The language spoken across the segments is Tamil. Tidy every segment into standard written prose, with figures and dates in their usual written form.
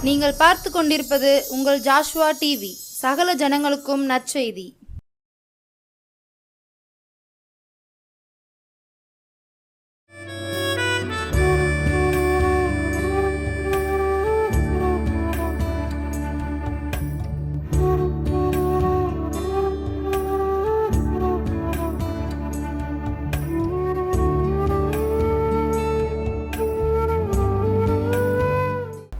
நீங்கள் பார்த்து கொண்டிருப்பது உங்கள் ஜாஷுவா டிவி. சகல ஜனங்களுக்கும் நற்செய்தி.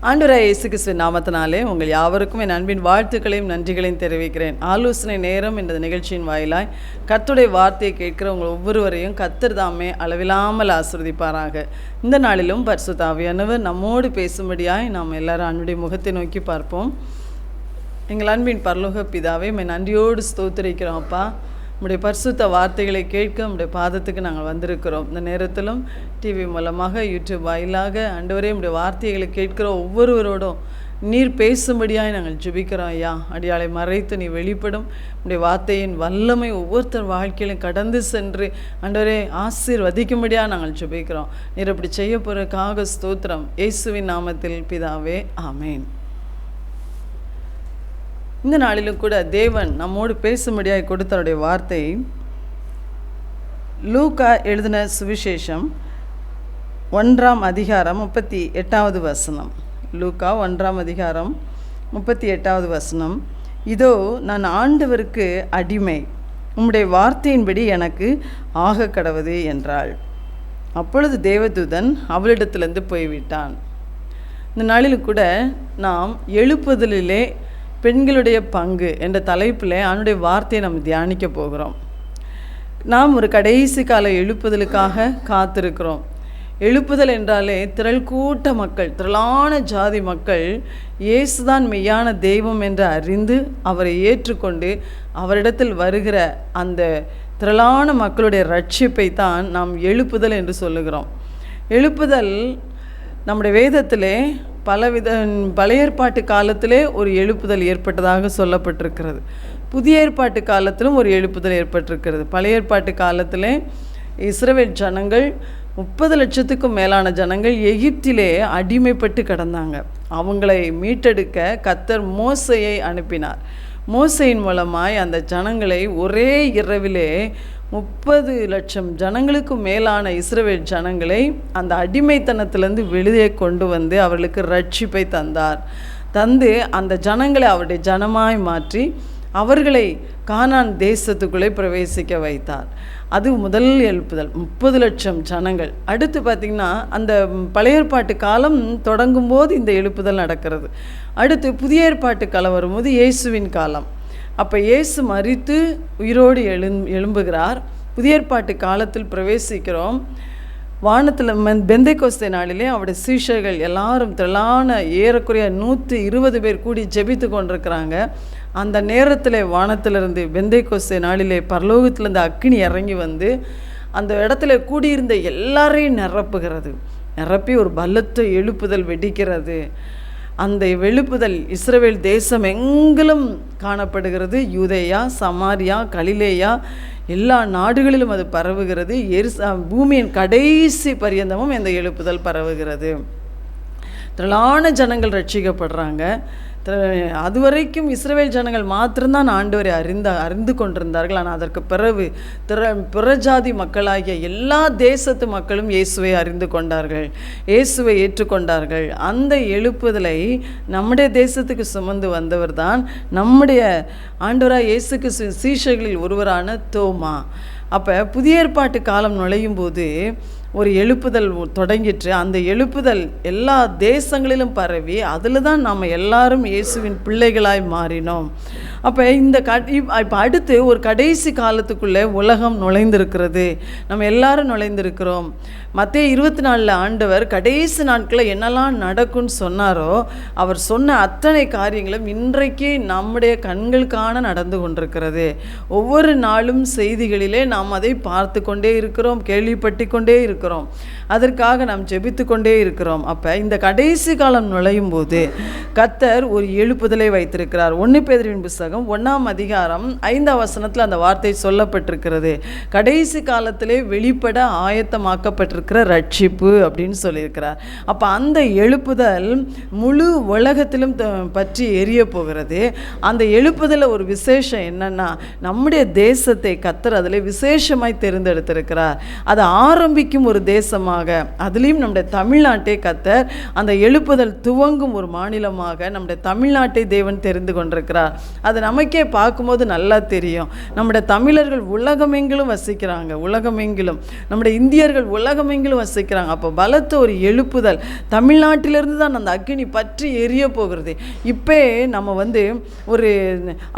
ஆண்டவராகிய இயேசு கிறிஸ்துவின் நாமத்தினாலே உங்கள் யாவருக்கும் என் அன்பின் வாழ்த்துக்களையும் நன்றிகளையும் தெரிவிக்கிறேன். ஆலோசனை நேரம் என்ற நிகழ்ச்சியின் வாயிலாய் கர்த்தருடைய வார்த்தையை கேட்கிற உங்கள் ஒவ்வொருவரையும் கர்த்தர் தாமே அளவில்லாமல் ஆசீர்வதிப்பாராக. இந்த நாளிலும் பரிசுத்த ஆவியானவர் நம்மோடு பேசும்படியாய் நாம் எல்லாரும் அவருடைய முகத்தை நோக்கி பார்ப்போம். எங்கள் அன்பின் பரலோக பிதாவே, நன்றியோடு ஸ்தோத்திரிக்கிறோம் அப்பா. உம்முடைய பரிசுத்த வார்த்தைகளை கேட்க உம்முடைய பாதத்துக்கு நாங்கள் வந்திருக்கிறோம். இந்த நேரத்திலும் டிவி மூலமாக யூடியூப் வாயிலாக ஆண்டவரே உம்முடைய வார்த்தைகளை கேட்கிற ஒவ்வொருவரோடும் நீர் பேசும்படியாக நாங்கள் ஜெபிக்கிறோம் ஐயா. அடியாளை மறைத்து நீ வெளிப்படும் உம்முடைய வார்த்தையின் வல்லமை ஒவ்வொருத்தர் வாழ்க்கையிலும் கடந்து சென்று ஆண்டவரே ஆசீர்வதிக்கும்படியாக நாங்கள் ஜெபிக்கிறோம். நீர் அப்படி செய்ய போகிறதுக்காக ஸ்தோத்திரம். இயேசுவின் நாமத்தில் பிதாவே, ஆமேன். இந்த நாளிலும் கூட தேவன் நம்மோடு பேசும்படியாக கொடுத்தவருடைய வார்த்தை லூக்கா எழுதின சுவிசேஷம் 1ஆம் அதிகாரம் 38வது வசனம். லூக்கா 1ஆம் அதிகாரம் 38வது வசனம். இதோ நான் ஆண்டவருக்கு அடிமை, உம்முடைய வார்த்தையின்படி எனக்கு ஆக கடவது என்றாள். அப்பொழுது தேவதூதன் அவளிடத்திலிருந்து போய்விட்டான். இந்த நாளிலும் கூட நாம் எழுப்புதலிலே பெண்களுடைய பங்கு என்ற தலைப்பில் அவனுடைய வார்த்தையை நம்ம தியானிக்க போகிறோம். நாம் ஒரு கடைசி கால எழுப்புதலுக்காக காத்திருக்கிறோம். எழுப்புதல் என்றாலே திரள் கூட்ட மக்கள், திரளான ஜாதி மக்கள் இயேசுதான் மெய்யான தெய்வம் என்று அறிந்து அவரை ஏற்றுக்கொண்டு அவரிடத்தில் வருகிற அந்த திரளான மக்களுடைய ரட்சிப்பை தான் நாம் எழுப்புதல் என்று சொல்லுகிறோம். எழுப்புதல் நம்முடைய வேதத்திலே பழைய ஏற்பாட்டு காலத்திலே ஒரு எழுப்புதல் ஏற்பட்டதாக சொல்லப்பட்டிருக்கிறது. புதிய ஏற்பாட்டு காலத்திலும் ஒரு எழுப்புதல் ஏற்பட்டிருக்கிறது. பழைய ஏற்பாட்டு காலத்திலே இஸ்ரவேல் ஜனங்கள் 30 லட்சத்துக்கும் மேலான ஜனங்கள் எகிப்திலே அடிமைப்பட்டு கிடந்தாங்க. அவங்களை மீட்டெடுக்க கர்த்தர் மோசேயை அனுப்பினார். மோசேயின் மூலமாய் அந்த ஜனங்களை ஒரே இரவிலே 30 லட்சம் ஜனங்களுக்கு மேலான இஸ்ரவேல் ஜனங்களை அந்த அடிமைத்தனத்திலிருந்து வெளியே கொண்டு வந்து அவர்களுக்கு ரட்சிப்பை தந்து அந்த ஜனங்களை அவருடைய ஜனமாய் மாற்றி அவர்களை கானான் தேசத்துக்குள்ளே பிரவேசிக்க வைத்தார். அது முதல் எழுப்புதல், 30 லட்சம் ஜனங்கள். அடுத்து பார்த்திங்கன்னா அந்த பழைய ஏற்பாட்டு காலம் தொடங்கும் போது இந்த எழுப்புதல் நடக்கிறது. அடுத்து புதிய ஏற்பாட்டு காலம் வரும்போது இயேசுவின் காலம். அப்போ இயேசு மரித்து உயிரோடு எழும்புகிறார். புதிய ஏற்பாட்டு காலத்தில் பிரவேசிக்கிறோம். வானத்தில் பெந்தைக்கோஸ்தே நாளிலே அவருடைய சீஷர்கள் எல்லாரும் திரளான ஏறக்குறைய 120 பேர் கூடி ஜெபித்து கொண்டிருக்கிறாங்க. அந்த நேரத்தில் வானத்திலிருந்து பெந்தைக்கோஸ்தே நாளிலே பரலோகத்திலிருந்து அக்கினி இறங்கி வந்து அந்த இடத்துல கூடியிருந்த எல்லாரையும் நிரப்பி ஒரு பலத்த எழுப்புதல் வெடிக்கிறது. அந்த எழுப்புதல் இஸ்ரவேல் தேசம் எங்கிலும் காணப்படுகிறது. யூதேயா, சமாரியா, கலிலேயா எல்லா நாடுகளிலும் அது பரவுகிறது. பூமியின் கடைசி பரியந்தமும் இந்த எழுப்புதல் பரவுகிறது. திரளான ஜனங்கள் ரட்சிக்கப்படுறாங்க. அதுவரைக்கும் இஸ்ரவேல் ஜனங்கள் மாத்திரம்தான் ஆண்டவரை அறிந்து கொண்டிருந்தார்கள். ஆனால் அதற்கு பிறகு பிறஜாதி மக்களாகிய எல்லா தேசத்து மக்களும் இயேசுவை அறிந்து கொண்டார்கள், இயேசுவை ஏற்றுக்கொண்டார்கள். அந்த எழுப்புதலை நம்முடைய தேசத்துக்கு சுமந்து வந்தவர் தான் நம்முடைய ஆண்டவராய் இயேசுக்கு சீஷர்களில் ஒருவரான தோமா. அப்போ புதிய ஏற்பாட்டு காலம் நுழையும் போது ஒரு எழுப்புதல் தொடங்கிற்று. அந்த எழுப்புதல் எல்லா தேசங்களிலும் பரவி அதில் தான் நாம் எல்லாரும் இயேசுவின் பிள்ளைகளாய் மாறினோம். அப்போ இப்போ அடுத்து ஒரு கடைசி காலத்துக்குள்ளே உலகம் நுழைந்திருக்கிறது. நம்ம எல்லாரும் நுழைந்திருக்கிறோம். மத்தேயு 24 ஆண்டவர் கடைசி நாட்களில் என்னெல்லாம் நடக்கும்னு சொன்னாரோ அவர் சொன்ன அத்தனை காரியங்களும் இன்றைக்கு நம்முடைய கண்களுக்கான நடந்து கொண்டிருக்கிறது. ஒவ்வொரு நாளும் செய்திகளிலே நாம் அதை பார்த்து கொண்டே இருக்கிறோம், கேள்விப்பட்டு கொண்டே இருக்கிறோம். அதற்காக நாம் ஜெபித்து கொண்டே இருக்கிறோம். அப்போ இந்த கடைசி காலம் நுழையும் போது கர்த்தர் ஒரு எழுப்புதலை வைத்திருக்கிறார். 1 பேதுருவின் புத்தகம் புத்தகம் 1ஆம் அதிகாரம் 5ஆம் வசனத்தில் அந்த வார்த்தை சொல்லப்பட்டிருக்கிறது. கடைசி காலத்திலே வெளிப்பட ஆயத்தமாக்கப்பட்டிருக்கிற ரட்சிப்பு அப்படின்னு சொல்லியிருக்கிறார். அப்போ அந்த எழுப்புதல் முழு உலகத்திலும் பற்றி எரிய போகிறது. அந்த எழுப்புதலில் ஒரு விசேஷம் என்னன்னா, நம்முடைய தேசத்தை கர்த்தர் அதில் விசேஷமாய் தேர்ந்தெடுத்திருக்கிறார். அதை ஆரம்பிக்கும் ஒரு தேசமாக, அதுலேயும் நம்முடைய தமிழ்நாட்டை கர்த்தர் அந்த எழுப்புதல் துவங்கும் ஒரு மாநிலமாக நம்முடைய தமிழ்நாட்டை தேவன் தெரிந்து கொண்டிருக்கிறார். அது நமக்கே பார்க்கும்போது நல்லா தெரியும். நம்முடைய தமிழர்கள் உலகமெங்கிலும் வசிக்கிறாங்க, உலகமெங்கிலும் நம்முடைய இந்தியர்கள் உலகமெங்கிலும் வசிக்கிறாங்க. அப்போ பலத்த ஒரு எழுப்புதல் தமிழ்நாட்டிலிருந்து தான் அந்த அக்கினி பற்றி எரிய போகிறது. இப்போ நம்ம ஒரு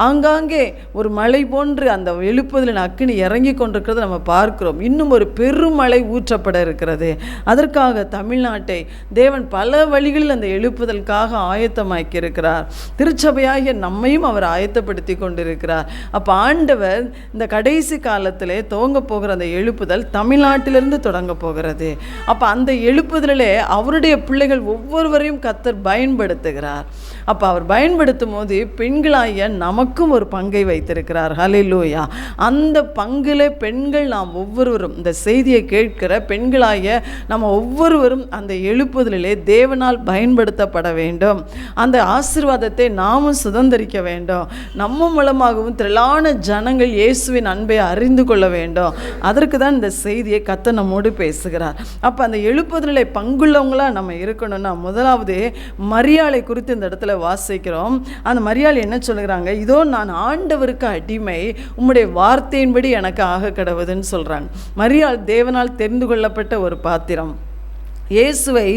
ஆங்காங்கே ஒரு மழை போன்று அந்த எழுப்புதலின் அக்கினி இறங்கி கொண்டிருக்கிறது நம்ம பார்க்கிறோம். இன்னும் ஒரு பெருமழை ஊற்றப்பட இருக்கிறது. அதற்காக தமிழ்நாட்டை தேவன் பல வழிகளில் அந்த எழுப்புதலுக்காக ஆயத்தமாக்கி இருக்கிறார். திருச்சபையாகிய நம்மையும் அவர் ஆயத்தப்படுத்தி கொண்டிருக்கிறார். அப்போ ஆண்டவர் இந்த கடைசி காலத்திலே துவங்க போகிற அந்த எழுப்புதல் தமிழ்நாட்டிலிருந்து தொடங்க போகிறது. அப்போ அந்த எழுப்புதலிலே அவருடைய பிள்ளைகள் ஒவ்வொருவரையும் கர்த்தர் பயன்படுத்துகிறார். அப்போ அவர் பயன்படுத்தும் போது பெண்களாகிய நமக்கும் ஒரு பங்கை வைத்திருக்கிறார். ஹல்லேலூயா. அந்த பங்கிலே பெண்கள் நாம் ஒவ்வொருவரும், இந்த செய்தியை கேட்கிற பெண்களாகிய நம்ம ஒவ்வொருவரும் அந்த எழுப்புதலிலே தேவனால் பயன்படுத்தப்பட வேண்டும். அந்த ஆசீர்வாதத்தை நாமும் சுதந்திரிக்க வேண்டும். நம்ம மூலமாகவும் திரளான ஜனங்கள் இயேசுவின் அன்பை அறிந்து கொள்ள வேண்டும். அதற்கு தான் இந்த செய்தியை கர்த்தர் நம்மோடு பேசுகிறார். அப்போ அந்த எழுப்புதலிலே பங்குள்ளவங்களாக நம்ம இருக்கணும்னா, முதலாவது மரியாளை குறித்து இந்த இடத்துல வாசிக்கிறோம். அந்த மரியாள் என்ன சொல்கிறாங்க? இதோ நான் ஆண்டவருக்கு அடிமை, உம்முடைய வார்த்தையின்படி எனக்கு ஆக கடவுதுன்னு சொல்கிறாங்க. மரியாள் தேவனால் தெரிந்து கொள்ளப்பட்ட ஒரு பாத்திரம். இயேசுவை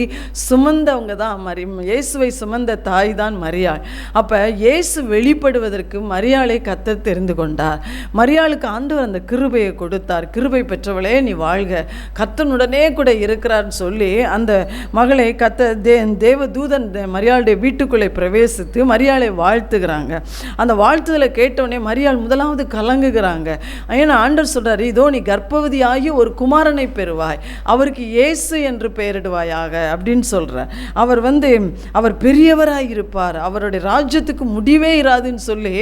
சுமந்தவங்க தான் இயேசுவை சுமந்த தாய் தான் மரியாள். அப்போ இயேசு வெளிப்படுவதற்கு மரியாளை கர்த்தர் தெரிந்து கொண்டார். மரியாளுக்கு ஆண்டவர் அந்த கிருபையை கொடுத்தார். கிருபை பெற்றவளே நீ வாழ்க, கர்த்தனுடனே கூட இருக்கிறார்னு சொல்லி அந்த மகளை தேவதூதன் மரியாளுடைய வீட்டுக்குள்ளே பிரவேசித்து மரியாளை வாழ்த்துகிறாங்க. அந்த வாழ்த்துதலை கேட்டவுடனே மரியாள் முதலாவது கலங்குகிறாங்க. ஏன்னா ஆண்டவர் சொல்கிறார், இதோ நீ கர்ப்பவதியாகி ஒரு குமாரனை பெறுவாய், அவருக்கு இயேசு என்று பெயர் அப்படின்னு சொல்றார். அவர் பெரியவராய் இருப்பார், அவருடைய ராஜ்யத்துக்கு முடிவே இராதுன்னு சொல்லி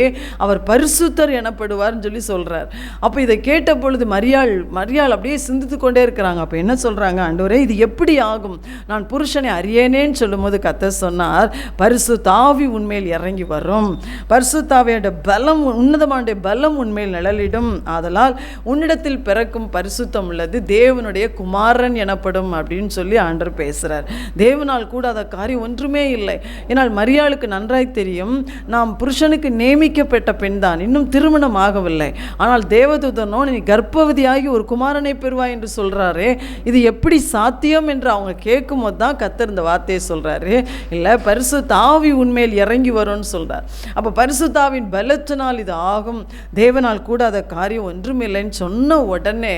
அவர் பரிசுத்தர் எனப்படுவார்னு சொல்லி சொல்றார். அப்போ இதை கேட்ட பொழுது மரியாள் அப்படியே சிந்தித்து கொண்டே இருக்கிறாங்க. அப்போ என்ன சொல்றாங்க? ஆண்டவரே இது எப்படி ஆகும்? நான் புருஷனை அறியேனேன்னு சொல்லும் போது கர்த்தர் சொன்னார், பரிசுத்த ஆவி உன்மேல் இறங்கி வரும், பரிசுத்த ஆவியோட பலம், உன்னதமான பலம் உன்மேல் நிழலிடும், ஆதலால் உன்னிடத்தில் பிறக்கும் பரிசுத்தம் உள்ளது தேவனுடைய குமாரன் எனப்படும் அப்படின்னு சொல்லி ஆண்டவர் பேசுகிறார். தேவனால் கூடாத காரியம் ஒன்றுமே இல்லை. ஏன்னால் மரியாளுக்கு நன்றாய் தெரியும், நாம் புருஷனுக்கு நியமிக்கப்பட்ட பெண் தான், இன்னும் திருமணம் ஆகவில்லை. ஆனால் தேவதூதனோ நீ கர்ப்பவதியாகி ஒரு குமாரனை பெறுவாய் என்று சொல்கிறாரு, இது எப்படி சாத்தியம் என்று அவங்க கேட்கும் போது தான் கர்த்தர் இந்த வார்த்தையை சொல்கிறாரு. இல்லை, பரிசுத்த ஆவி உன்மேல் இறங்கி வரும்னு சொல்கிறார். அப்போ பரிசுத்த ஆவியின் பலத்தினால் இது ஆகும், தேவனால் கூடாத காரியம் ஒன்றுமில்லைன்னு சொன்ன உடனே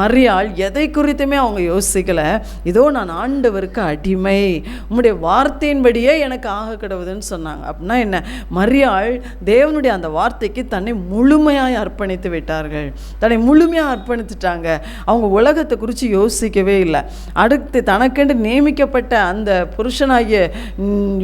மரியாள் எதை குறித்துமே அவங்க யோசிக்கலை. இதோ நான் ஆண்டவருக்கு அடிமை, உம்முடைய வார்த்தையின்படியே எனக்கு ஆக கடவுதுன்னு சொன்னாங்க. அப்படின்னா என்ன? மரியாள் தேவனுடைய அந்த வார்த்தைக்கு தன்னை முழுமையாய் அர்ப்பணித்து விட்டார்கள். தன்னை முழுமையாக அர்ப்பணித்துட்டாங்க. அவங்க உலகத்தை குறித்து யோசிக்கவே இல்லை. அடுத்து தனக்கென்று நியமிக்கப்பட்ட அந்த புருஷனாகிய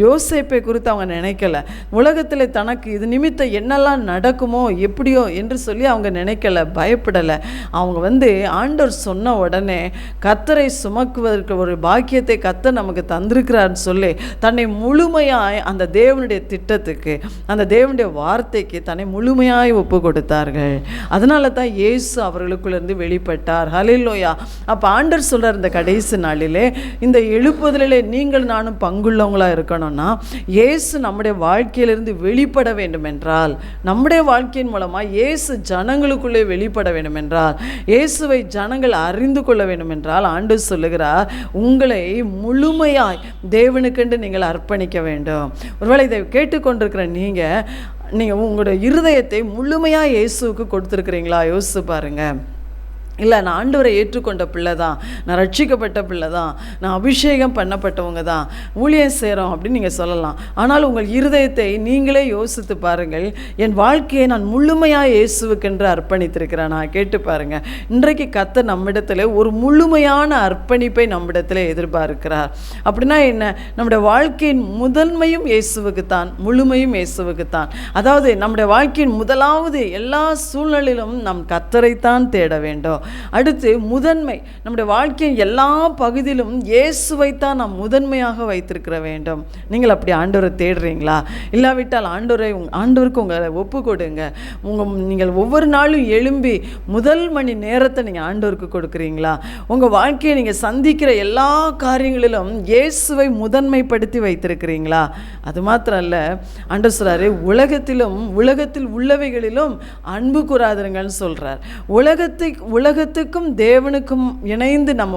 யோசேப்பை குறித்து அவங்க நினைக்கல. உலகத்தில் தனக்கு இது நிமித்தம் என்னெல்லாம் நடக்குமோ எப்படியோ என்று சொல்லி அவங்க நினைக்கல, பயப்படலை. அவங்க ஆண்டவர் சொன்ன உடனே கர்த்தரை சுமக்குவதற்கு ஒரு பாக்கியத்தை கர்த்தர் நமக்கு தந்திருக்கிறார்னு சொல்லி தன்னை முழுமையாய் அந்த தேவனுடைய திட்டத்துக்கு, அந்த தேவனுடைய வார்த்தைக்கு தன்னை முழுமையாய் ஒப்பு கொடுத்தார்கள். அதனால தான் இயேசு அவர்களுக்குள்ளேருந்து வெளிப்பட்டார். ஹல்லேலூயா. அப்போ ஆண்டவர் சொல்கிறார், இந்த கடைசி நாளிலே இந்த எழுப்புதலிலே நீங்கள் நானும் பங்குள்ளவங்களாக இருக்கணும்னா, இயேசு நம்முடைய வாழ்க்கையிலிருந்து வெளிப்பட வேண்டும் என்றால், நம்முடைய வாழ்க்கையின் மூலமாக இயேசு ஜனங்களுக்குள்ளே வெளிப்பட வேண்டும் என்றால், இயேசுவை ஜனங்கள் அறிந்து கொள்ள வேண்டும் என்றால், ஆண்டவர் சொல்லுகிறார், உங்களை முழுமையாய் தேவனுக்கென்று நீங்கள் அர்ப்பணிக்க வேண்டும். ஒருவேளை இதை கேட்டுக்கொண்டிருக்கிற நீங்கள் உங்களுடைய இருதயத்தை முழுமையாக இயேசுவுக்கு கொடுத்துருக்கிறீங்களா? யோசிச்சு பாருங்க. இல்லை நான் ஆண்டவரை ஏற்றுக்கொண்ட பிள்ளை தான், நான் ரட்சிக்கப்பட்ட பிள்ளை தான், நான் அபிஷேகம் பண்ணப்பட்டவங்க தான், ஊழியம் செய்கிறோம் அப்படின்னு நீங்கள் சொல்லலாம். ஆனால் உங்கள் இருதயத்தை நீங்களே யோசித்து பாருங்கள். என் வாழ்க்கையை நான் முழுமையாக இயேசுவுக்கென்று அர்ப்பணித்திருக்கிறேன். நான் கேட்டு பாருங்கள். இன்றைக்கு கர்த்தர் நம்மிடத்தில் ஒரு முழுமையான அர்ப்பணிப்பை நம்மிடத்தில் எதிர்பார்க்கிறார். அப்படின்னா என்ன? நம்முடைய வாழ்க்கையின் முதன்மையும் இயேசுவுக்குத்தான், முழுமையும் இயேசுவுக்குத்தான். அதாவது நம்முடைய வாழ்க்கையின் முதலாவது எல்லா சூழ்நிலையிலும் நாம் கர்த்தரைத்தான் தேட வேண்டும். அடுத்து முதன்மை, நம்முடைய வாழ்க்கையின் எல்லா பகுதியிலும் இயேசுவைத்தான் நாம் முதன்மையாக வைத்திருக்கிற வேண்டும். நீங்கள் அப்படி ஆண்டவரை தேடுறீங்களா? இல்லாவிட்டால் ஆண்டவருக்கு உங்களை ஒப்பு கொடுங்க. நீங்கள் ஒவ்வொரு நாளும் எழும்பி முதல் மணி நேரத்தை நீங்கள் ஆண்டவருக்கு கொடுக்குறீங்களா? உங்கள் வாழ்க்கையை நீங்கள் சந்திக்கிற எல்லா காரியங்களிலும் இயேசுவை முதன்மைப்படுத்தி வைத்திருக்கிறீங்களா? அது மாத்திரம் அல்ல, ஆண்டவர் சொல்றாரு, உலகத்தில் உள்ளவைகளிலும் அன்பு கூறாதீங்கன்னு சொல்றார். உலகத்துக்கும் தேவனுக்கும் இணைந்து நம்ம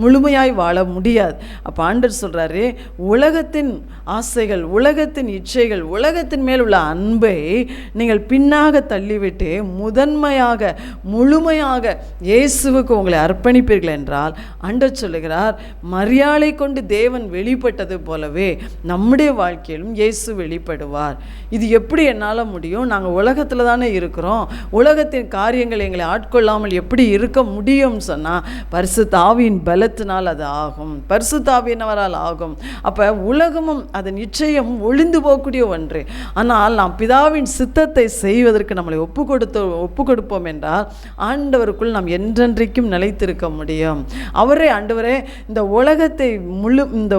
முழுமையாய் வாழ முடியாது. அப்போ ஆண்டவர் சொல்றாரு, உலகத்தின் ஆசைகள், உலகத்தின் இச்சைகள், உலகத்தின் மேல் உள்ள அன்பை நீங்கள் பின்னாக தள்ளிவிட்டு முதன்மையாக முழுமையாக இயேசுவுக்கு உங்களை அர்ப்பணிப்பீர்கள் என்றால், ஆண்டவர் சொல்லுகிறார், மரியாதை கொண்டு தேவன் வெளிப்பட்டது போலவே நம்முடைய வாழ்க்கையிலும் இயேசு வெளிப்படுவார். இது எப்படி என்னால் முடியும்? நாங்கள் உலகத்தில் தானே இருக்கிறோம். உலகத்தின் காரியங்கள் எங்களை ஆட்கொள்ளாமல் எப்படி இருக்க முடியும் சொன்னால், பரிசுத்த ஆவியின் பலத்தினால் அது ஆகும், பரிசுத்த ஆவியினவரால் ஆகும். அப்போ உலகமும் அதன் நிச்சயம் ஒளிந்து போகக்கூடிய ஒன்று. ஆனால் நாம் பிதாவின் சித்தத்தை செய்வதற்கு நம்மளை ஒப்பு கொடுப்போம் என்றால் ஆண்டவருக்குள் நாம் என்றென்றைக்கும் நிலைத்திருக்க முடியும். ஆண்டவரே, இந்த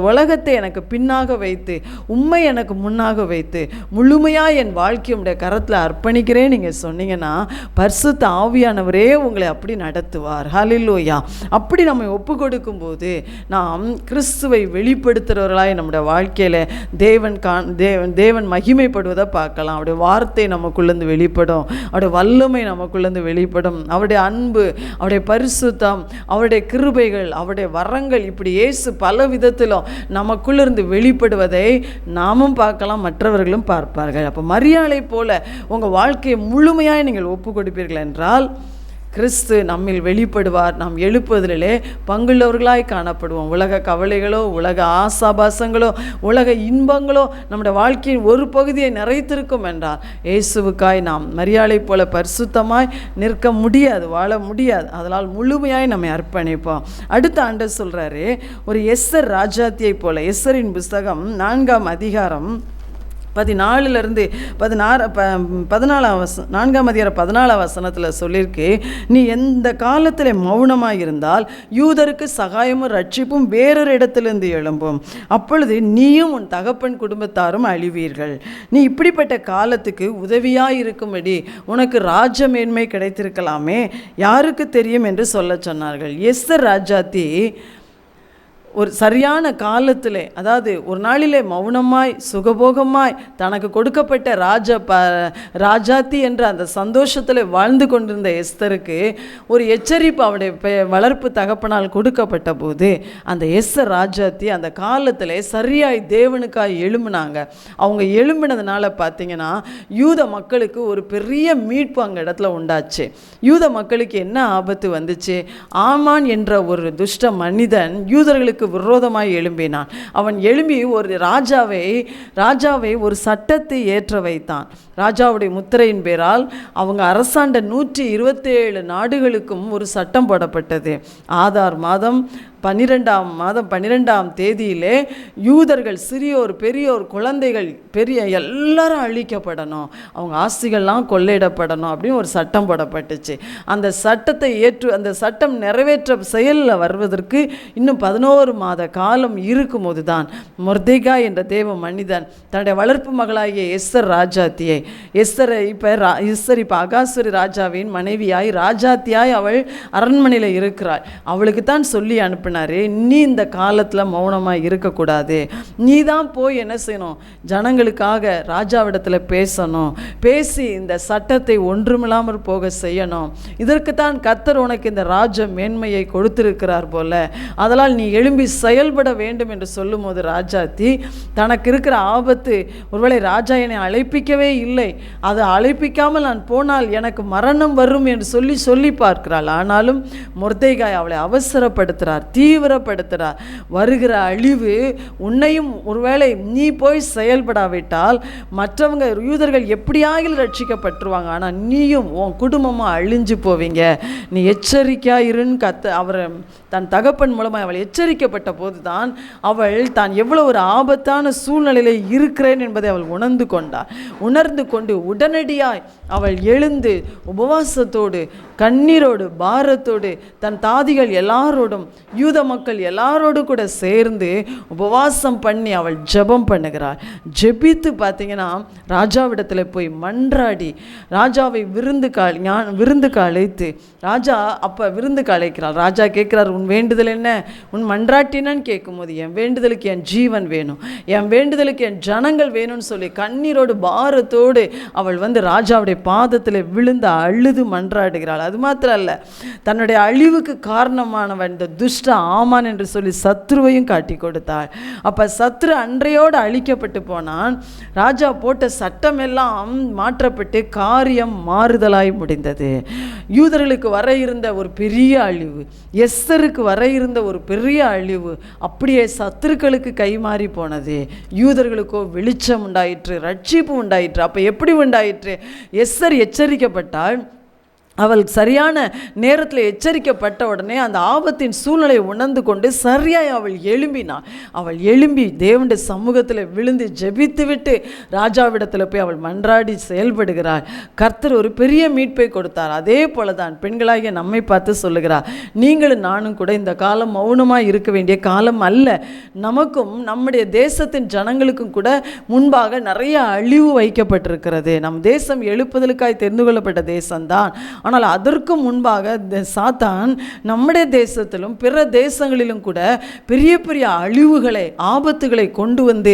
உலகத்தை எனக்கு பின்னாக வைத்து உம்மை எனக்கு முன்னாக வைத்து முழுமையாக என் வாழ்க்கையுடைய கரத்தில் அர்ப்பணிக்கிறேன் நீங்கள் சொன்னீங்கன்னா, பரிசுத்த ஆவியானவரே உங்களை அப்படி நடத்துவார். ஹல்லேலூயா. அப்படி நம்ம ஒப்பு கொடுக்கும்போது நாம் கிறிஸ்துவை வெளிப்படுத்துகிறவர்களாய் நம்முடைய வாழ்க்கையில் தேவன் மகிமைப்படுவதை பார்க்கலாம். அவருடைய வார்த்தை நமக்குள்ளேருந்து வெளிப்படும், அவருடைய வல்லமை நமக்குள்ளேருந்து வெளிப்படும், அவருடைய அன்பு, அவருடைய பரிசுத்தம், அவருடைய கிருபைகள், அவருடைய வரங்கள், இப்படி இயேசு பல விதத்திலும் நமக்குள்ளிருந்து வெளிப்படுவதை நாமும் பார்க்கலாம், மற்றவர்களும் பார்ப்பார்கள். அப்போ மரியாதை போல உங்கள் வாழ்க்கையை முழுமையாக நீங்கள் ஒப்பு கொடுப்பீர்கள் என்றால் கிறிஸ்து நம்மில் வெளிப்படுவார். நாம் எழுப்புவதிலே பங்குள்ளவர்களாய் காணப்படுவோம். உலக கவலைகளோ, உலக ஆசாபாசங்களோ, உலக இன்பங்களோ நம்முடைய வாழ்க்கையின் ஒரு பகுதியை நிறைத்திருக்கும் என்றால் இயேசுவுக்காய் நாம் மரியாதை போல பரிசுத்தமாய் நிற்க முடியாது, வாழ முடியாது. அதனால் முழுமையாய் நம்மை அர்ப்பணிப்போம். அடுத்த ஆண்டவர் சொல்கிறாரு, ஒரு எஸ்தர் ராஜாத்தியை போல. எஸ்தரின் புஸ்தகம் 4ஆம் அதிகாரம் 14 4ஆம் அதிகாரம் 14ஆம் வசனத்தில் சொல்லியிருக்கு, நீ எந்த காலத்தில் மௌனமாக இருந்தால் யூதருக்கு சகாயமும் ரட்சிப்பும் வேறொரு இடத்திலிருந்து எழும்பும். அப்பொழுது நீயும் உன் தகப்பன் குடும்பத்தாரும் அழிவீர்கள். நீ இப்படிப்பட்ட காலத்துக்கு உதவியாக இருக்கும்படி உனக்கு ராஜ மேன்மை கிடைத்திருக்கலாமே, யாருக்கு தெரியும் என்று சொல்ல சொன்னார்கள். எஸ்தர் ராஜாத்தி ஒரு சரியான காலத்தில், அதாவது ஒரு நாளிலே மௌனமாய் சுகபோகமாய் தனக்கு கொடுக்கப்பட்ட ராஜாத்தி என்ற அந்த சந்தோஷத்தில் வாழ்ந்து கொண்டிருந்த எஸ்தருக்கு ஒரு எச்சரிப்பு அவருடைய வளர்ப்பு தகப்பனால் கொடுக்கப்பட்ட போது அந்த எஸ்தர் ராஜாத்தி அந்த காலத்தில் சரியாய் தேவனுக்காய் எழும்பினாங்க. அவங்க எழும்பினதுனால பார்த்தீங்கன்னா யூத மக்களுக்கு ஒரு பெரிய மீட்பு அங்கே இடத்துல உண்டாச்சு. யூத மக்களுக்கு என்ன ஆபத்து வந்துச்சு? ஆமான் என்ற ஒரு துஷ்ட மனிதன் யூதர்களுக்கு விரோதமாய் எழும்பினான். அவன் எழும்பி ஒரு ராஜாவை ஒரு சட்டத்தை ஏற்ற வைத்தான். ராஜாவுடைய முத்திரையின் பேரால் அவங்க அரசாண்ட 127 நாடுகளுக்கும் ஒரு சட்டம் போடப்பட்டது. ஆதார் மாதம் 12ஆம் தேதியிலே யூதர்கள், சிறியோர் பெரியோர் குழந்தைகள் எல்லாரும் அழிக்கப்படணும், அவங்க ஆஸ்திகள்லாம் கொள்ளையிடப்படணும் அப்படின்னு ஒரு சட்டம் போடப்பட்டுச்சு. அந்த சட்டம் நிறைவேற்ற செயலில் வருவதற்கு இன்னும் 11 மாத காலம் இருக்கும்போது தான் மொர்தெகாய் என்ற தேவ மனிதன் தன்னுடைய வளர்ப்பு மகளாகிய எஸ்தர் ராஜாத்தியை, எஸ்தர் இப்போ அகாசுரி ராஜாவின் மனைவியாய் ராஜாத்தியாய் அவள் அரண்மனையில் இருக்கிறாள். அவளுக்கு தான் சொல்லி அனுப்பினார், சொன்னார், நீ இந்த காலத்தில் மௌனமாக இருக்கக்கூடாது, நீ தான் போய் என்ன செய்யணும், ஜனங்களுக்காக ராஜாவிடத்தில் பேசணும், பேசி இந்த சட்டத்தை ஒன்றுமில்லாமல் போக செய்யணும். இதற்குத்தான் கர்த்தர் உனக்கு இந்த ராஜ மேன்மையை கொடுத்திருக்கிறார் போல, அதனால் நீ எழும்பி செயல்பட வேண்டும் என்று சொல்லும் போது ராஜாத்தி தனக்கு இருக்கிற ஆபத்து, ஒருவேளை ராஜா என்னை அழைப்பிக்கவே இல்லை, அதை அழைப்பிக்காமல் நான் போனால் எனக்கு மரணம் வரும் என்று சொல்லி பார்க்கிறாள். ஆனாலும் மொர்தெகாய் அவளை அவசரப்படுத்துகிறார், தீவிரப்படுத்துகிறார். வருகிற அழிவு உன்னையும், ஒருவேளை நீ போய் செயல்படாவிட்டால் மற்றவங்க யூதர்கள் எப்படியாக ரட்சிக்கப்பட்டுருவாங்க, ஆனால் நீயும் உன் குடும்பமும் அழிஞ்சு போவீங்க, நீ எச்சரிக்கையாயிருன்னு அவர் தன் தகப்பன் மூலமாக அவள் எச்சரிக்கப்பட்ட போது தான் அவள் தான் எவ்வளோ ஒரு ஆபத்தான சூழ்நிலையில் இருக்கிறேன் என்பதை அவள் உணர்ந்து கொண்டு உடனடியாய் அவள் எழுந்து உபவாசத்தோடு கண்ணீரோடு பாரத்தோடு தன் தாதிகள் எல்லாரோடும் யூத மக்கள் எல்லாரோடு கூட சேர்ந்து உபவாசம் பண்ணி அவள் ஜெபம் பண்ணுகிறாள். ஜெபித்து பார்த்தீங்கன்னா ராஜாவிடத்தில் போய் மன்றாடி ராஜாவை விருந்துக்கு அழைத்து, ராஜா அப்போ விருந்துக்கு அழைக்கிறாள். ராஜா கேட்குறார், உன் வேண்டுதல் என்ன, உன் மன்றாட்டினன்னு கேட்கும்போது, என் வேண்டுதலுக்கு என் ஜீவன் வேணும், என் வேண்டுதலுக்கு என் ஜனங்கள் வேணும்னு சொல்லி கண்ணீரோடு பாரத்தோடு அவள் வந்து ராஜாவுடைய பாதத்தில் விழுந்து அழுது மன்றாடுகிறாள். அது மாத்திரம் அல்ல, தன்னுடைய அழிவுக்கு காரணமானவன் இந்த துஷ்ட ஆமான் என்று சொல்லி சத்ருவையும் காட்டி கொடுத்தாள். அப்போ சத்ரு அன்றையோடு அழிக்கப்பட்டு போனான். ராஜா போட்ட சட்டம் எல்லாம் மாற்றப்பட்டு காரியம் மாறுதலாய் முடிந்தது. யூதர்களுக்கு வர இருந்த ஒரு பெரிய அழிவு, எஸ்தருக்கு வர இருந்த ஒரு பெரிய அழிவு அப்படியே சத்துருக்களுக்கு கைமாறி போனது. யூதர்களுக்கோ வெளிச்சம் உண்டாயிற்று, ரட்சிப்பு உண்டாயிற்று. அப்போ எப்படி உண்டாயிற்று? எஸ்தர் எச்சரிக்கப்பட்டால், அவள் சரியான நேரத்தில் எச்சரிக்கப்பட்ட உடனே அந்த ஆபத்தின் சூழ்நிலையை உணர்ந்து கொண்டு சரியாய் அவள் எழும்பினாள். அவள் எழும்பி தேவனுடைய சமூகத்தில் விழுந்து ஜெபித்து விட்டு ராஜாவிடத்தில் போய் அவள் மன்றாடி செயல்படுகிறாள். கர்த்தர் ஒரு பெரிய மீட்பை கொடுத்தார். அதே போல தான் பெண்களாகிய நம்மை பார்த்து சொல்லுகிறார், நீங்களும் நானும் கூட இந்த காலம் மௌனமாக இருக்க வேண்டிய காலம் அல்ல. நமக்கும் நம்முடைய தேசத்தின் ஜனங்களுக்கும் கூட முன்பாக நிறைய அழிவு வைக்கப்பட்டிருக்கிறது. நம் தேசம் எழுப்புதலுக்காய் தெரிந்து கொள்ளப்பட்ட தேசம்தான். ஆனால் அதற்கு முன்பாக சாத்தான் நம்முடைய தேசத்திலும் பிற தேசங்களிலும் கூட பெரிய பெரிய அழிவுகளை, ஆபத்துகளை கொண்டு வந்து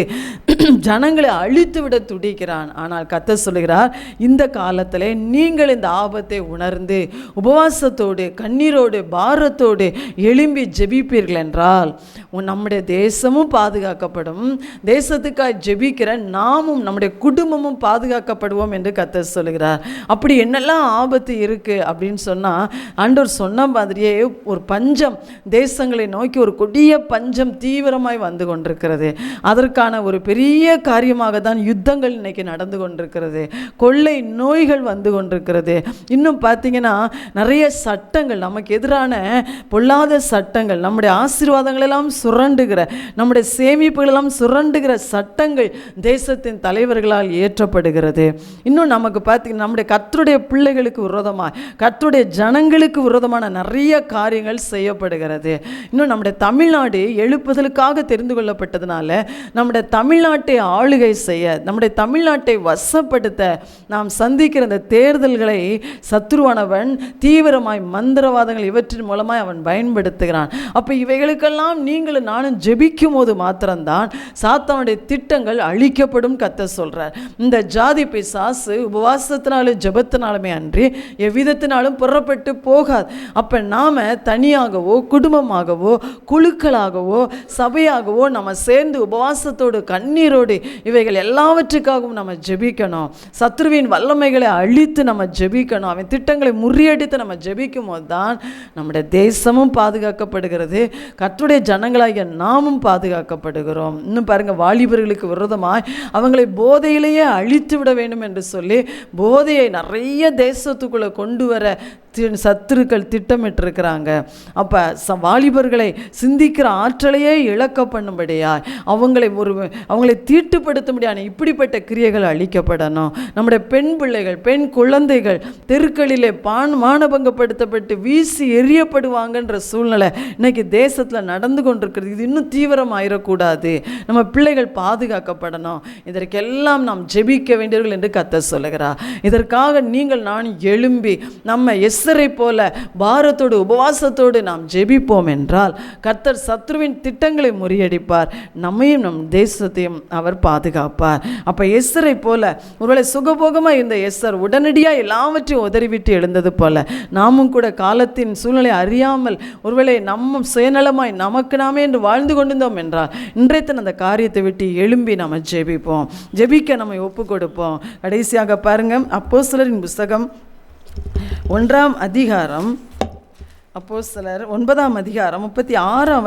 ஜனங்களை அழித்து விட துடிக்கிறான். ஆனால் கர்த்தர் சொல்கிறார், இந்த காலத்தில் நீங்கள் இந்த ஆபத்தை உணர்ந்து உபவாசத்தோடு கண்ணீரோடு பாரத்தோடு எழும்பி ஜெபிப்பீர்கள் என்றால் நம்முடைய தேசமும் பாதுகாக்கப்படும், தேசத்துக்காக ஜெபிக்கிற நாமும் நம்முடைய குடும்பமும் பாதுகாக்கப்படுவோம் என்று கர்த்தர் சொல்கிறார். அப்படி என்னெல்லாம் ஆபத்து இருக்கு அப்படின்னு சொன்னால், ஆண்டவர் சொன்ன மாதிரியே ஒரு பஞ்சம் தேசங்களை நோக்கி, ஒரு கொடிய பஞ்சம் தீவிரமாய் வந்து கொண்டிருக்கிறது. அதற்கான ஒரு பெரிய காரியமாக தான் யுத்தங்கள் இன்னைக்கு நடந்து கொண்டிருக்கிறது. கொள்ளை நோய்கள் வந்து கொண்டிருக்கிறது. இன்னும் பார்த்தீங்கன்னா நிறைய சட்டங்கள், நமக்கு எதிரான பொல்லாத சட்டங்கள், நம்முடைய ஆசீர்வாதங்கள் எல்லாம் சுரண்டுகிற, நம்முடைய சேமிப்புகள் எல்லாம் சுரண்டுகிற சட்டங்கள் தேசத்தின் தலைவர்களால் ஏற்றப்படுகிறது. இன்னும் நமக்கு பார்த்தீங்கன்னா நம்முடைய கர்த்தருடைய பிள்ளைகளுக்கு விரோதமாக, கர்த்தருடைய ஜனங்களுக்கு விரோதமான நிறைய காரியங்கள் செய்யப்படுகிறது. இன்னும் நம்முடைய தமிழ்நாடு எழுப்புதலுக்காக தெரிந்து கொள்ளப்பட்டதுனால நம்முடைய தமிழ்நாட்டை ஆளுகை செய்ய, நம்முடைய தமிழ்நாட்டை வசப்படுத்த நாம் சந்திக்கிற இந்த தேர்தல்களை சத்துருவானவன் தீவிரமாய் மந்திரவாதங்கள் இவற்றின் மூலமாய் அவன் பயன்படுத்துகிறான். அப்போ இவைகளுக்கெல்லாம் நீங்களும் நானும் ஜெபிக்கும் போது மாத்திரம்தான் சாத்தானுடைய திட்டங்கள் அழிக்கப்படும். கர்த்தர் சொல்றார், இந்த ஜாதி பிசாசு உபவாசத்தினாலும் ஜெபத்தினாலுமே அன்றி எவ்விதத்தினாலும் புறப்பட்டு போகாது. அப்போ நாம் தனியாகவோ குடும்பமாகவோ குழுக்களாகவோ சபையாகவோ நம்ம சேர்ந்து உபவாசத்தோடு கண்ணீரோடு இவைகள் எல்லாவற்றுக்காகவும் நம்ம ஜெபிக்கணும். சத்ருவின் வல்லமைகளை அழித்து நம்ம ஜெபிக்கணும். அவன் திட்டங்களை முறியடித்து நம்ம ஜெபிக்கும் போது தான் நம்முடைய தேசமும் பாதுகாக்கப்படுகிறது, கர்த்தருடைய ஜனங்களாகிய நாமும் பாதுகாக்கப்படுகிறோம். இன்னும் பாருங்கள், வாலிபர்களுக்கு விரோதமாய் அவங்களை போதையிலேயே அழித்து விட வேண்டும் என்று சொல்லி போதையை நிறைய தேசத்துக்குள்ளே கொண்டு வர சத்துருக்கள் திட்டமிட்டிருக்கிறாங்க. அப்போ வாலிபர்களை சிந்திக்கிற ஆற்றலையே இழக்க பண்ணும்படியா, அவங்களை தீட்டுப்படுத்தும்படியான இப்படிப்பட்ட கிரியைகள் அழிக்கப்படணும். நம்முடைய பெண் பிள்ளைகள், பெண் குழந்தைகள் தெருக்களிலே மானபங்கப்படுத்தப்பட்டு வீசி எறியப்படுவாங்கன்ற சூழ்நிலை இன்னைக்கு தேசத்தில் நடந்து கொண்டிருக்கிறது. இது இன்னும் தீவிரமாயிடக்கூடாது. நம்ம பிள்ளைகள் பாதுகாக்கப்படணும். இதற்கெல்லாம் நாம் ஜெபிக்க வேண்டியவர்கள் என்று கர்த்தர் சொல்லுகிறார். இதற்காக நீங்கள் நான் எழும்பி நம்ம எஸ்தரை போல பாரத்தோடு உபவாசத்தோடு நாம் ஜெபிப்போம் என்றால் கர்த்தர் சத்ருவின் திட்டங்களை முறியடிப்பார், நம்மையும் நம் தேசத்தையும் அவர் பாதுகாப்பார். அப்போ எஸ்தரை போல ஒருவேளை சுகபோகமாக இருந்த எஸ்தர் உடனடியாக எல்லாவற்றையும் உதறிவிட்டு எழுந்தது போல நாமும் கூட காலத்தின் சூழ்நிலை அறியாமல் ஒருவேளை நம்ம சுயநலமாய் நமக்கு நாமே என்று வாழ்ந்து கொண்டிருந்தோம் என்றால் இன்றையத்தின் அந்த காரியத்தை விட்டு எழும்பி நம்ம ஜெபிப்போம், ஜெபிக்க நம்ம ஒப்பு கொடுப்போம். கடைசியாக பாருங்க, அப்போஸ்தலரின் புஸ்தகம் 1ஆம் அதிகாரம், அப்போஸ்தலர் 9ஆம் அதிகாரம் 36ஆம்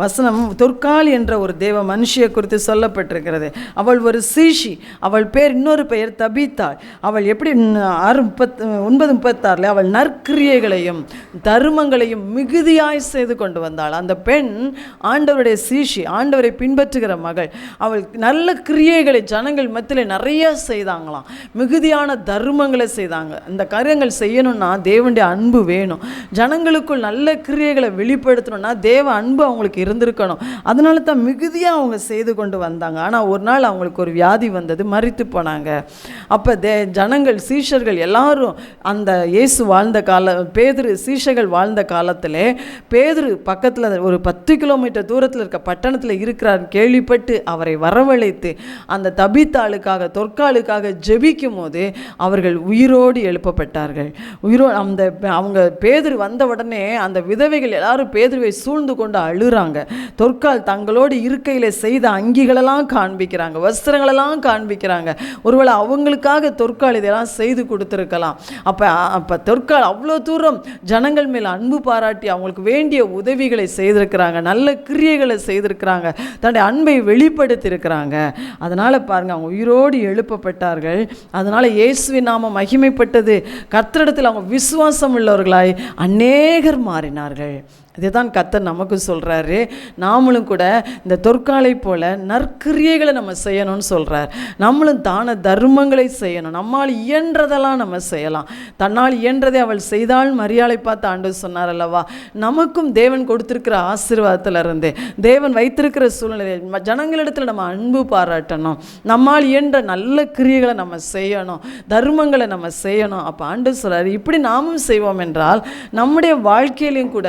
வசனம் தொற்காள் என்ற ஒரு தேவ மனுஷியை குறித்து சொல்லப்பட்டிருக்கிறது. அவள் ஒரு சீஷி, அவள் பேர் இன்னொரு பெயர் தபீத்தாள். அவள் எப்படி 9:36 அவள் நற்கிரியைகளையும் தருமங்களையும் மிகுதியாய் செய்து கொண்டு வந்தாள். அந்த பெண் ஆண்டவருடைய சீஷி, ஆண்டவரை பின்பற்றுகிற மகள். அவள் நல்ல கிரியைகளை ஜனங்கள் மத்தியில் நிறைய செய்தாங்களாம், மிகுதியான தர்மங்களை செய்தாங்க. இந்த காரியங்கள் செய்யணும்னா தேவனுடைய அன்பு வேணும். ஜனங்களுக்குள் நல்ல கிரியைகளை வெளிப்படுத்தணும்னா தேவ அன்பு அவங்களுக்கு இருந்திருக்கணும். அதனால தான் மிகுதியாக அவங்க செய்து கொண்டு வந்தாங்க. ஆனால் ஒரு நாள் அவங்களுக்கு ஒரு வியாதி வந்தது, மரித்து போனாங்க. அப்போ ஜனங்கள் சீஷர்கள் எல்லாரும் அந்த இயேசு வாழ்ந்த பேதுரு சீஷர்கள் வாழ்ந்த காலத்தில் பேதுரு பக்கத்தில் ஒரு 10 கிலோமீட்டர் தூரத்தில் இருக்க பட்டணத்தில் இருக்கிறார் கேள்விப்பட்டு அவரை வரவழைத்து அந்த தபீத்தாளுக்காக தொற்காளுக்காக ஜெபிக்கும் போது அவர்கள் உயிரோடு எழுப்பப்பட்டார்கள். அவங்க பேதுரு வந்த உடனே அந்த விதவைகள் எல்லாரும் பேதுருவை சூழ்ந்து கொண்டு அழுறாங்க. தொற்கால் தங்களோடு இருக்கையில் செய்த அங்கிகளெல்லாம் காண்பிக்கிறாங்க, வஸ்திரங்களெல்லாம் காண்பிக்கிறாங்க. ஒருவேளை அவங்களுக்காக தொற்கால் இதெல்லாம் செய்து கொடுத்துருக்கலாம். அப்போ தொற்கால் அவ்வளோ தூரம் ஜனங்கள் மேல் அன்பு பாராட்டி அவங்களுக்கு வேண்டிய உதவிகளை செய்திருக்கிறாங்க, நல்ல கிரியைகளை செய்திருக்கிறாங்க, தன்னுடைய அன்பை வெளிப்படுத்தி இருக்கிறாங்க. அதனால் பாருங்கள், அவங்க உயிரோடு எழுப்பப்பட்டார்கள். அதனால் இயேசுவின் நாமம் மகிமைப்பட்டது. கர்த்தரிடத்தில் அவங்க விசுவாசம் உள்ளவர்களாய் அநேகர் மாறினார்கள். இதுதான் கர்த்தர் நமக்கு சொல்கிறாரு. நாமளும் கூட இந்த தொற்காலை போல நற்கிரியைகளை நம்ம செய்யணும்னு சொல்கிறார். நம்மளும் தான தர்மங்களை செய்யணும். நம்மால் இயன்றதெல்லாம் நம்ம செய்யலாம். தன்னால் இயன்றதை அவள் செய்தால் மரியாதை பார்த்து ஆண்டவர் சொன்னார் அல்லவா. நமக்கும் தேவன் கொடுத்திருக்கிற ஆசீர்வாதத்திலிருந்து தேவன் வைத்திருக்கிற சூழ்நிலை ஜனங்களிடத்தில் நம்ம அன்பு பாராட்டணும். நம்மால் இயன்ற நல்ல கிரியைகளை நம்ம செய்யணும், தர்மங்களை நம்ம செய்யணும். அப்போ ஆண்டவர் சொல்கிறார், இப்படி நாமும் செய்வோம் என்றால் நம்முடைய வாழ்க்கையிலையும் கூட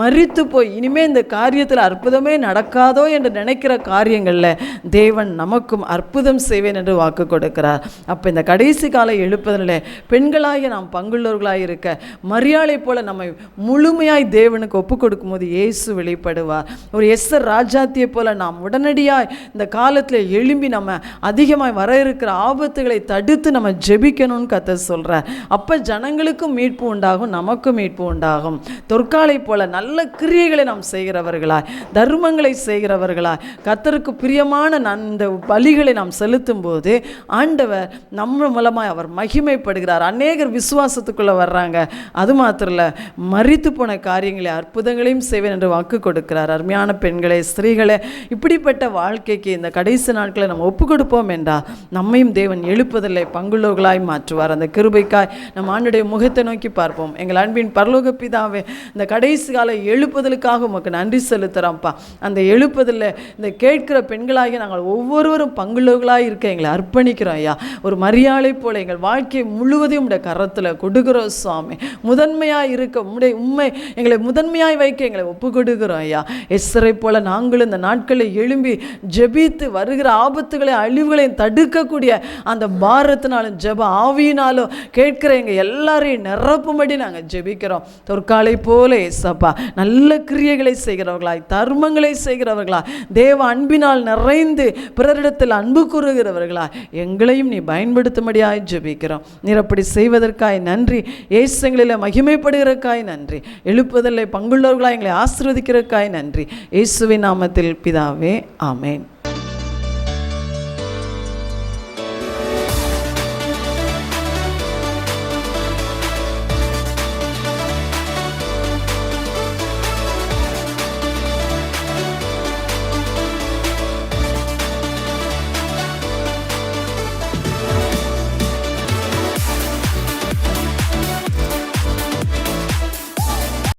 மரித்து போய் இனிமேல் இந்த காரியத்தில் அற்புதமே நடக்காதோ என்று நினைக்கிற காரியங்களில் தேவன் நமக்கும் அற்புதம் செய்வேன் என்று வாக்கு கொடுக்கிறார். அப்போ இந்த கடைசி கால எழுப்புதலில் பெண்களாகிய நாம் பங்குள்ளவர்களாக இருக்க மரியாதை போல நம்மை முழுமையாய் தேவனுக்கு ஒப்பு கொடுக்கும் போது இயேசு வெளிப்படுவார். ஒரு எஸ்தர் ராஜாத்தியை போல நாம் உடனடியாய் இந்த காலத்தில் எழும்பி நம்ம அதிகமாய் வர இருக்கிற ஆபத்துகளை தடுத்து நம்ம ஜெபிக்கணும்னு கர்த்தர் சொல்கிறார். அப்போ ஜனங்களுக்கும் மீட்பு உண்டாகும், நமக்கும் மீட்பு உண்டாகும். தொற்காலை போல நல்ல கிரியைகளை நாம் செய்கிறவர்களாய், தர்மங்களை செய்கிறவர்களாய், கர்த்தருக்கு பிரியமான இந்த பலிகளை நாம் செலுத்தும் போது ஆண்டவர் நம்ம மூலமாய் அவர் மகிமைப்படுகிறார். அநேகர் விசுவாசத்துக்குள்ளே வர்றாங்க. அது மாத்திரம் இல்லை, மரித்து போன காரியங்களை அற்புதங்களையும் செய்வேன் என்று வாக்கு கொடுக்கிறார். அருமையான பெண்களே, ஸ்திரீகளே, இப்படிப்பட்ட வாழ்க்கைக்கு இந்த கடைசி நாட்களை நம்ம ஒப்பு கொடுப்போம் என்றால் நம்மையும் தேவன் எழுப்புதலை பங்குள்ளவர்களாய் மாற்றுவார். அந்த கிருபைக்காய் நம்ம ஆண்டுடைய முகத்தை நோக்கி பார்ப்போம். எங்கள் அன்பின் பரலோக பிதாவே, இந்த கடைசி கால எழுப்புதலுக்காக உமக்கு நன்றி செலுத்துகிறோம்ப்பா. அந்த எழுப்புதலில் இந்த கேட்கிற பெண்களாகி நாங்கள் ஒவ்வொருவரும் பங்குள்ளவர்களாக இருக்க எங்களை அர்ப்பணிக்கிறோம் ஐயா. ஒரு மரியாதை போல எங்கள் வாழ்க்கையை முழுவதையும் உடைய கரத்தில் கொடுக்கிறோம் சுவாமி. முதன்மையாக இருக்க உண்மை எங்களை முதன்மையாய் வைக்க எங்களை ஒப்பு கொடுக்கிறோம் ஐயா. எஸ்தரை போல நாங்களும் இந்த நாட்களில் எழும்பி ஜெபித்து வருகிற ஆபத்துகளை அழிவுகளையும் தடுக்கக்கூடிய அந்த பாரத்தினாலும் ஜெப ஆவியினாலும் கேட்கிற எங்கள் எல்லாரையும் நிரப்பும்படி நாங்கள் ஜெபிக்கிறோம். தொற்காலை போல ஏசப்பா நல்ல கிரியைகளை செய்கிறவர்களாய், தர்மங்களை செய்கிறவர்களாய், தேவ அன்பினால் நிறைந்து பிறரிடத்தில் அன்பு கூறுகிறவர்களாய் எங்களையும் நீ பயன்படுத்தும்படியாய் ஜெபிக்கிறோம். நீர் அப்படி செய்வதற்காய் நன்றி. இயேசுங்களில் மகிமைப்படுகிறதற்காய் நன்றி. எழுப்புதலை பங்குள்ளவர்களாய் எங்களை ஆசீர்வதிக்கிறதற்காய் நன்றி. இயேசுவின் நாமத்தில் பிதாவே, ஆமேன்.